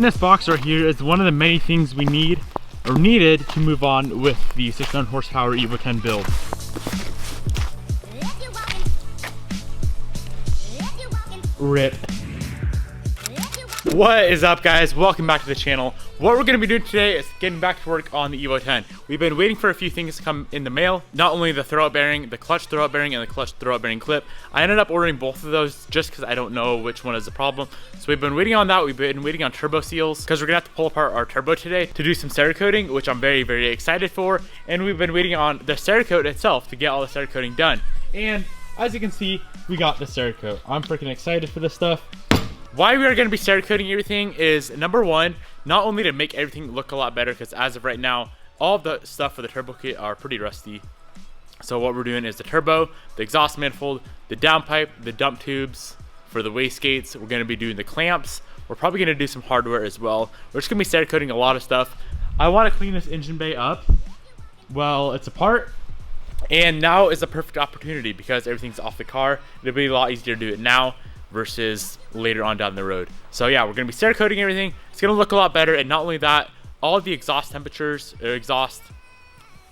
this box right here is one of the many things we need or needed to move on with the 600 horsepower Evo 10 build. RIP. What is up, guys? Welcome back to the channel. What we're going to be doing today is getting back to work on the Evo 10. We've been waiting for a few things to come in the mail. Not only the throwout bearing, the clutch throwout bearing, and the clutch throwout bearing clip. I ended up ordering both of those just because I don't know which one is the problem. So we've been waiting on that. We've been waiting on turbo seals because we're going to have to pull apart our turbo today to do some Cerakoting, which I'm very, very excited for. And we've been waiting on the Cerakote itself to get all the Cerakoting done. And as you can see, we got the Cerakote. I'm freaking excited for this stuff. Why we are going to be Cerakoting everything is, number one, not only to make everything look a lot better, because as of right now, all of the stuff for the turbo kit are pretty rusty. So what we're doing is the turbo, the exhaust manifold, the downpipe, the dump tubes for the wastegates. We're going to be doing the clamps. We're probably going to do some hardware as well. We're just going to be Cerakoting a lot of stuff. I want to clean this engine bay up while it's apart. And now is a perfect opportunity because everything's off the car. It'll be a lot easier to do it now versus later on down the road. So yeah, we're gonna be Cerakoting everything. It's gonna look a lot better, and not only that, all of the exhaust temperatures, or exhaust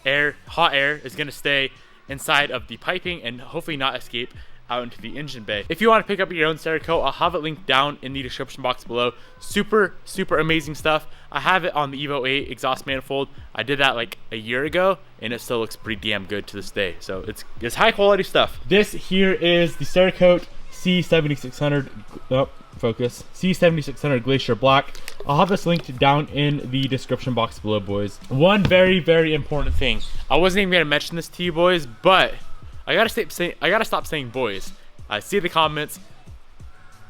air, hot air, is gonna stay inside of the piping and hopefully not escape out into the engine bay. If you want to pick up your own Cerakote, I'll have it linked down in the description box below. Super amazing stuff. I have it on the Evo 8 exhaust manifold. I did that like a year ago, and it still looks pretty damn good to this day. So it's high quality stuff. This here is the Cerakote C7600, C7600 Glacier Black. I'll have this linked down in the description box below, boys. One very important thing. I wasn't even gonna mention this to you, boys, but I gotta stop saying boys. I see the comments.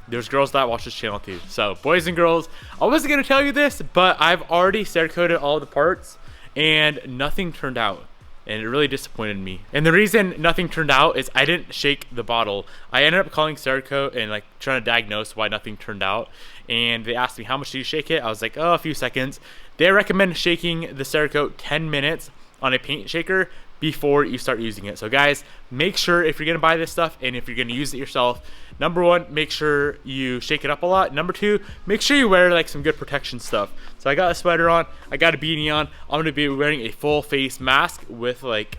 There's girls that watch this channel too. So boys and girls, I wasn't gonna tell you this, but I've already Cerakoted all the parts and nothing turned out. And it really disappointed me. And the reason nothing turned out is I didn't shake the bottle. I ended up calling Cerakote and like trying to diagnose why nothing turned out. And they asked me, how much do you shake it? I was like, oh, a few seconds. They recommend shaking the Cerakote 10 minutes on a paint shaker before you start using it. So guys, make sure if you're gonna buy this stuff and if you're gonna use it yourself, number one, make sure you shake it up a lot. Number two, make sure you wear like some good protection stuff. So I got a sweater on, I got a beanie on. I'm gonna be wearing a full face mask with like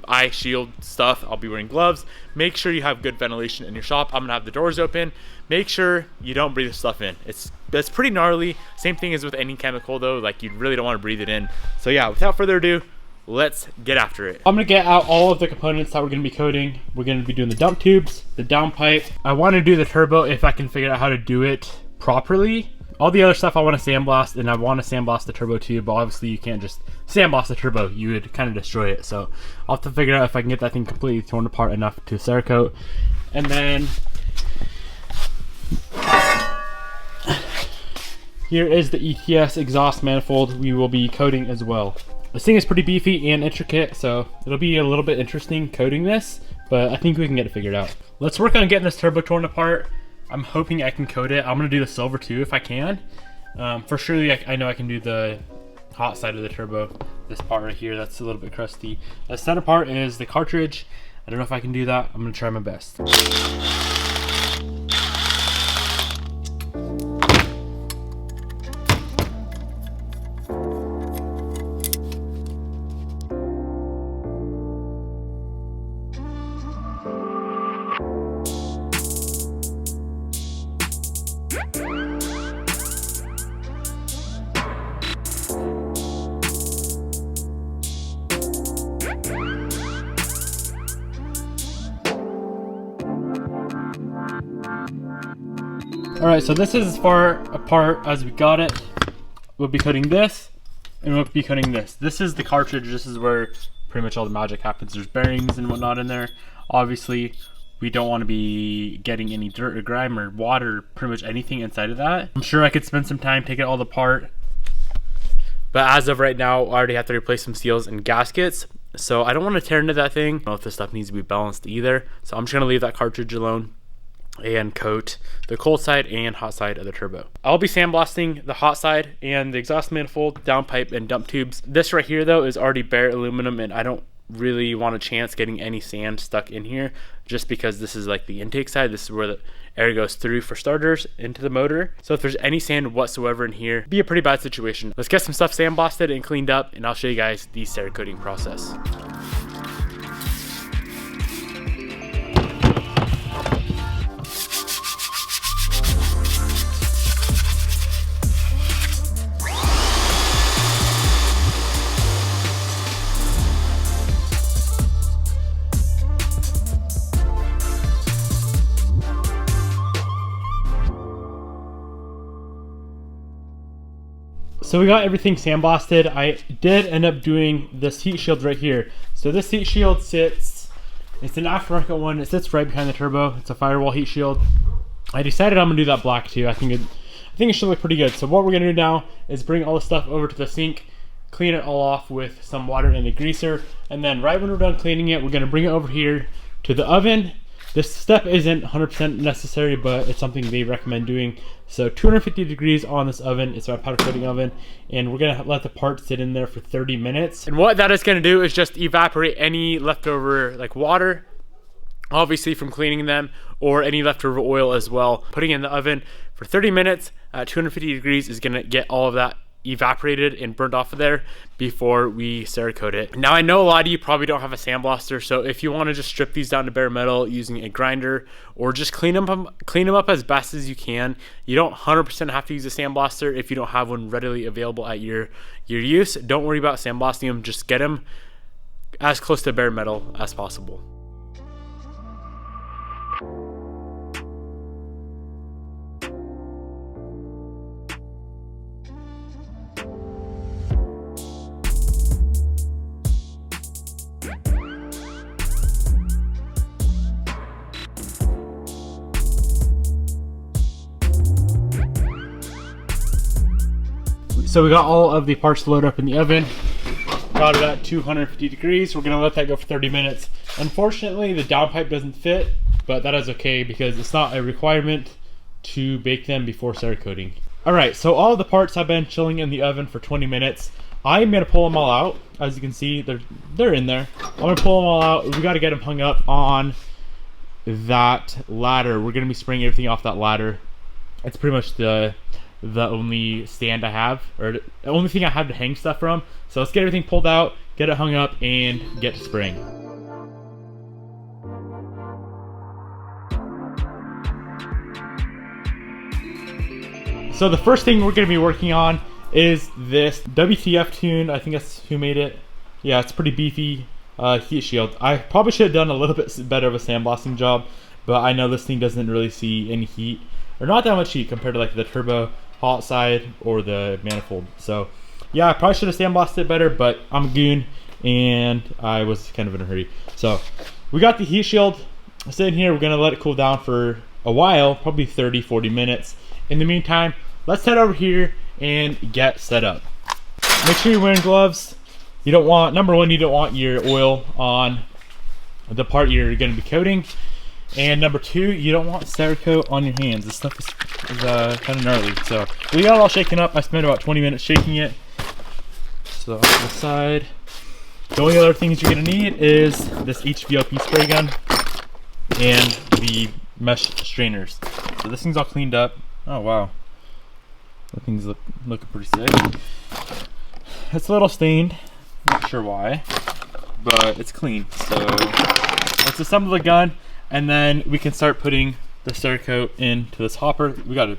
eye shield stuff. I'll be wearing gloves. Make sure you have good ventilation in your shop. I'm gonna have the doors open. Make sure you don't breathe this stuff in. That's pretty gnarly. Same thing as with any chemical though, like you really don't want to breathe it in. So yeah, without further ado, let's get after it. I'm gonna get out all of the components that we're gonna be coating. We're gonna be doing the dump tubes, the downpipe. I want to do the turbo if I can figure out how to do it properly. All the other stuff I want to sandblast, and I want to sandblast the turbo too, but obviously you can't just sandblast the turbo. You would kind of destroy it. So I'll have to figure out if I can get that thing completely torn apart enough to Cerakote. And then here is the ETS exhaust manifold we will be coating as well. This thing is pretty beefy and intricate, so it'll be a little bit interesting coating this, but I think we can get it figured out. Let's work on getting this turbo torn apart. I'm hoping I can coat it. I'm gonna do the silver too if I can. For sure, I know I can do the hot side of the turbo. This part right here, that's a little bit crusty. The center part is the cartridge. I don't know if I can do that. I'm gonna try my best. Alright, so this is as far apart as we got it. We'll be cutting this, and we'll be cutting this. This is the cartridge. This is where pretty much all the magic happens. There's bearings and whatnot in there. Obviously, we don't want to be getting any dirt or grime or water, pretty much anything inside of that. I'm sure I could spend some time taking it all apart. But as of right now, I already have to replace some seals and gaskets. So I don't want to tear into that thing. I don't know if this stuff needs to be balanced either. So I'm just going to leave that cartridge alone and coat the cold side and hot side of the turbo. I'll be sandblasting the hot side and the exhaust manifold, downpipe, and dump tubes. This right here though is already bare aluminum, and I don't really want a chance getting any sand stuck in here just because this is like the intake side. This is where air goes through, for starters, into the motor. So if there's any sand whatsoever in here, it'd be a pretty bad situation. Let's get some stuff sandblasted and cleaned up, and I'll show you guys the Cerakoting process. So we got everything sandblasted. I did end up doing this heat shield right here. So this heat shield it's an aftermarket one. It sits right behind the turbo. It's a firewall heat shield. I decided I'm gonna do that black too. I think it should look pretty good. So what we're gonna do now is bring all the stuff over to the sink, clean it all off with some water and a greaser, and then right when we're done cleaning it, we're gonna bring it over here to the oven. This step isn't 100% necessary, but it's something they recommend doing. So 250 degrees on this oven. It's my powder coating oven, and we're gonna let the part sit in there for 30 minutes. And what that is gonna do is just evaporate any leftover like water, obviously from cleaning them, or any leftover oil as well. Putting it in the oven for 30 minutes at 250 degrees is gonna get all of that evaporated and burned off of there before we Cerakote it. Now I know a lot of you probably don't have a sandblaster, so if you want to just strip these down to bare metal using a grinder, or just clean them up as best as you can, you don't 100% have to use a sandblaster if you don't have one readily available at your use. Don't worry about sandblasting them, just get them as close to bare metal as possible. So we got all of the parts loaded up in the oven. Got it at 250 degrees. We're gonna let that go for 30 minutes. Unfortunately, the downpipe doesn't fit, but that is okay because it's not a requirement to bake them before Cerakoting. All right, so all of the parts have been chilling in the oven for 20 minutes. I'm gonna pull them all out. As you can see, they're in there. I'm gonna pull them all out. We gotta get them hung up on that ladder. We're gonna be spraying everything off that ladder. It's pretty much the only stand I have, or the only thing I have to hang stuff from. So let's get everything pulled out, get it hung up, and get to spraying. So the first thing we're going to be working on is this WTF tune. I think that's who made it. Yeah, it's pretty beefy heat shield. I probably should have done a little bit better of a sandblasting job, but I know this thing doesn't really see any heat, or not that much heat compared to like the turbo hot side or the manifold. So yeah, I probably should have sandblasted it better, but I'm a goon and I was kind of in a hurry. So we got the heat shield sitting here. We're gonna let it cool down for a while, probably 30-40 minutes. In the meantime, let's head over here and get set up. Make sure you're wearing gloves. You don't want, number one, you don't want your oil on the part you're gonna be coating. And number two, you don't want Cerakote on your hands. This stuff is kind of gnarly. So we got it all shaken up. I spent about 20 minutes shaking it. So off to the side. The only other things you're going to need is this HVLP spray gun and the mesh strainers. So this thing's all cleaned up. Oh wow, that thing's looking pretty sick. It's a little stained. Not sure why, but it's clean. So let's assemble the gun, and then we can start putting the Cerakote into this hopper. We got to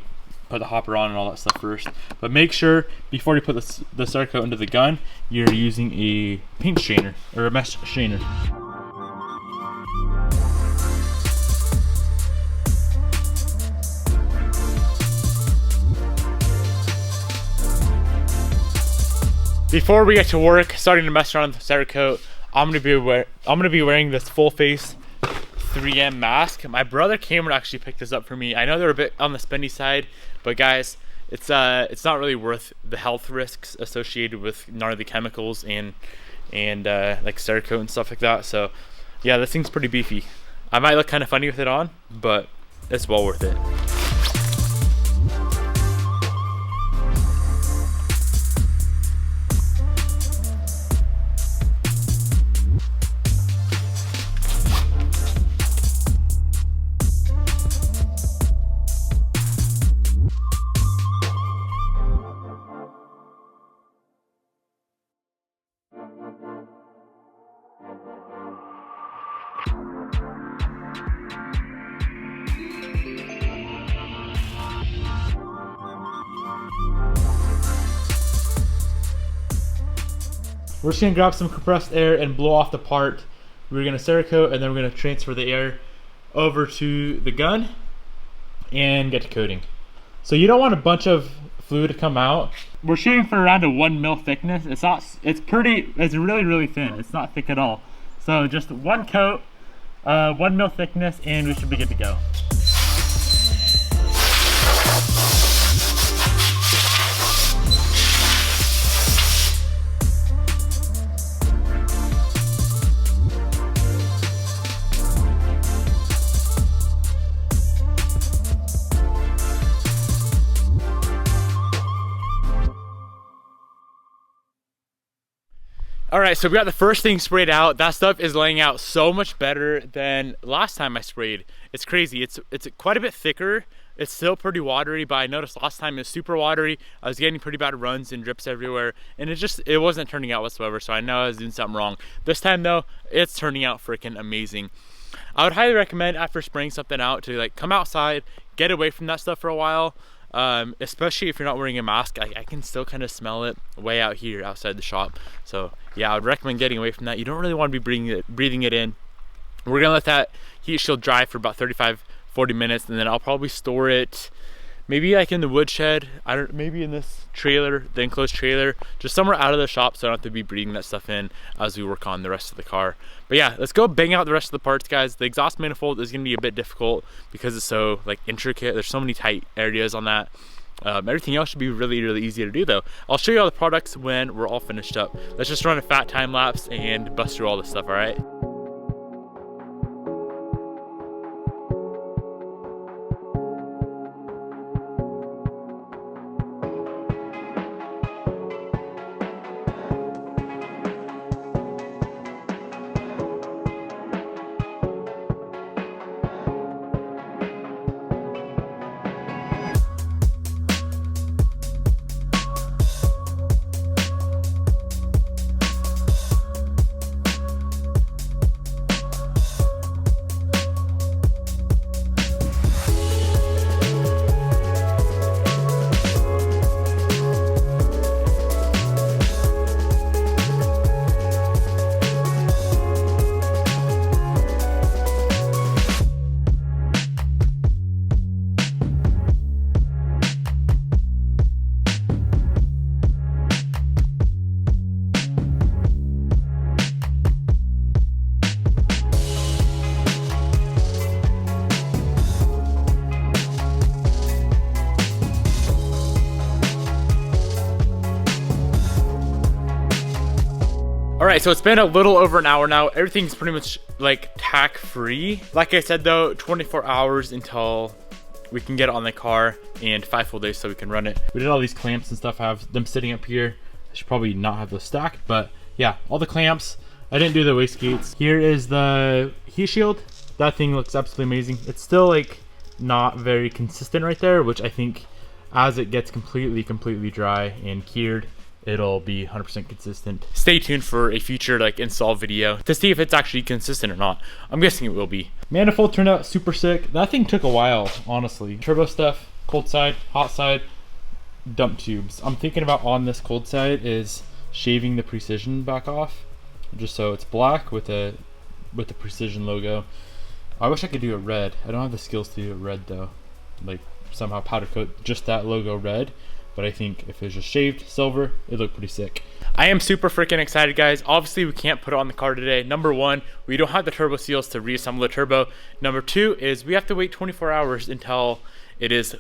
put the hopper on and all that stuff first. But make sure before you put the Cerakote into the gun, you're using a paint strainer or a mesh strainer. Before we get to work, starting to mess around with the Cerakote, I'm gonna be wearing this full face 3M mask. My brother Cameron actually picked this up for me. I know they're a bit on the spendy side, but guys, it's not really worth the health risks associated with gnarly chemicals and like Cerakote and stuff like that. So yeah, this thing's pretty beefy. I might look kind of funny with it on, but it's well worth it. We're just gonna grab some compressed air and blow off the part. We're gonna Cerakote, and then we're gonna transfer the air over to the gun and get to coating. So you don't want a bunch of fluid to come out. We're shooting for around a 1 mil thickness. It's really, really thin. It's not thick at all. So just one coat, 1 mil thickness, and we should be good to go. All right, so we got the first thing sprayed out. That stuff is laying out so much better than last time I sprayed. It's crazy. It's quite a bit thicker. It's still pretty watery, but I noticed last time it was super watery. I was getting pretty bad runs and drips everywhere, and it wasn't turning out whatsoever, so I know I was doing something wrong. This time though, it's turning out freaking amazing. I would highly recommend after spraying something out to like come outside, get away from that stuff for a while. Especially if you're not wearing a mask. I can still kind of smell it way out here outside the shop. So yeah, I would recommend getting away from that. You don't really want to be breathing it in. We're gonna let that heat shield dry for about 35-40 minutes, and then I'll probably store it maybe like in the woodshed, maybe in this trailer, the enclosed trailer, just somewhere out of the shop so I don't have to be breathing that stuff in as we work on the rest of the car. But yeah, let's go bang out the rest of the parts, guys. The exhaust manifold is gonna be a bit difficult because it's so like intricate. There's so many tight areas on that. Everything else should be really, really easy to do though. I'll show you all the products when we're all finished up. Let's just run a fat time lapse and bust through all this stuff, all right? All right, so it's been a little over an hour now. Everything's pretty much like tack free. Like I said though, 24 hours until we can get it on the car and 5 full days so we can run it. We did all these clamps and stuff. I have them sitting up here. I should probably not have those stacked, but yeah, all the clamps. I didn't do the wastegates. Here is the heat shield. That thing looks absolutely amazing. It's still like not very consistent right there, which I think as it gets completely dry and cured, it'll be 100% consistent. Stay tuned for a future like install video to see if it's actually consistent or not. I'm guessing it will be. Manifold turned out super sick. That thing took a while, honestly. Turbo stuff, cold side, hot side, dump tubes. I'm thinking about on this cold side is shaving the precision back off, just so it's black with the precision logo. I wish I could do it red. I don't have the skills to do it red though. Like somehow powder coat just that logo red. But I think if it was just shaved silver, it'd look pretty sick. I am super freaking excited, guys. Obviously, we can't put it on the car today. Number one, we don't have the turbo seals to reassemble the turbo. Number two is we have to wait 24 hours until it is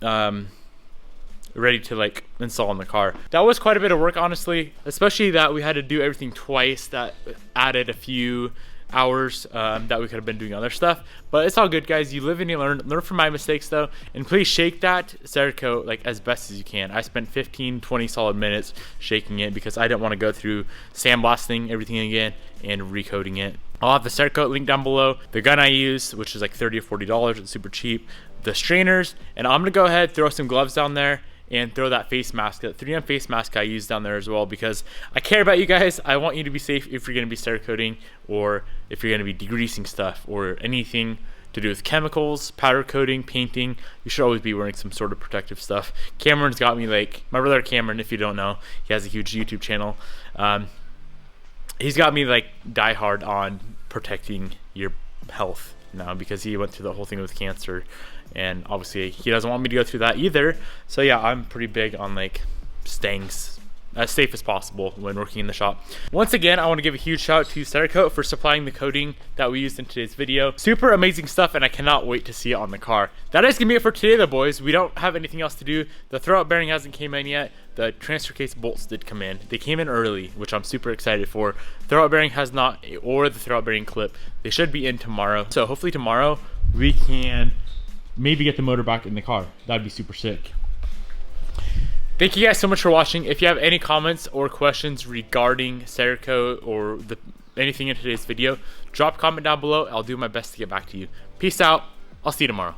ready to like install on the car. That was quite a bit of work, honestly, especially that we had to do everything twice. That added a few hours that we could have been doing other stuff, but it's all good, guys. You live and you learn from my mistakes though, and please shake that Cerakote like as best as you can. I spent 15-20 solid minutes shaking it because I didn't want to go through sandblasting everything again and recoating it. I'll have the Cerakote link down below, the gun I use, which is like $30 or $40. It's super cheap, the strainers, and I'm gonna go ahead throw some gloves down there and throw that face mask, that 3M face mask I use down there as well, because I care about you guys. I want you to be safe if you're gonna be Cerakoting or if you're gonna be degreasing stuff or anything to do with chemicals, powder coating, painting. You should always be wearing some sort of protective stuff. Cameron's got me like, my brother Cameron, if you don't know, he has a huge YouTube channel. he's got me like die hard on protecting your health now, because he went through the whole thing with cancer, and obviously he doesn't want me to go through that either. So yeah, I'm pretty big on like staying as safe as possible when working in the shop. Once again, I want to give a huge shout out to Cerakote for supplying the coating that we used in today's video. Super amazing stuff, and I cannot wait to see it on the car. That is gonna be it for today though, boys. We don't have anything else to do. The throwout bearing hasn't came in yet. The transfer case bolts did come in. They came in early, which I'm super excited for. Throwout bearing has not, or the throwout bearing clip. They should be in tomorrow. So hopefully tomorrow we can maybe get the motor back in the car. That'd be super sick. Thank you guys so much for watching. If you have any comments or questions regarding Cerakote or anything in today's video, drop a comment down below. I'll do my best to get back to you. Peace out. I'll see you tomorrow.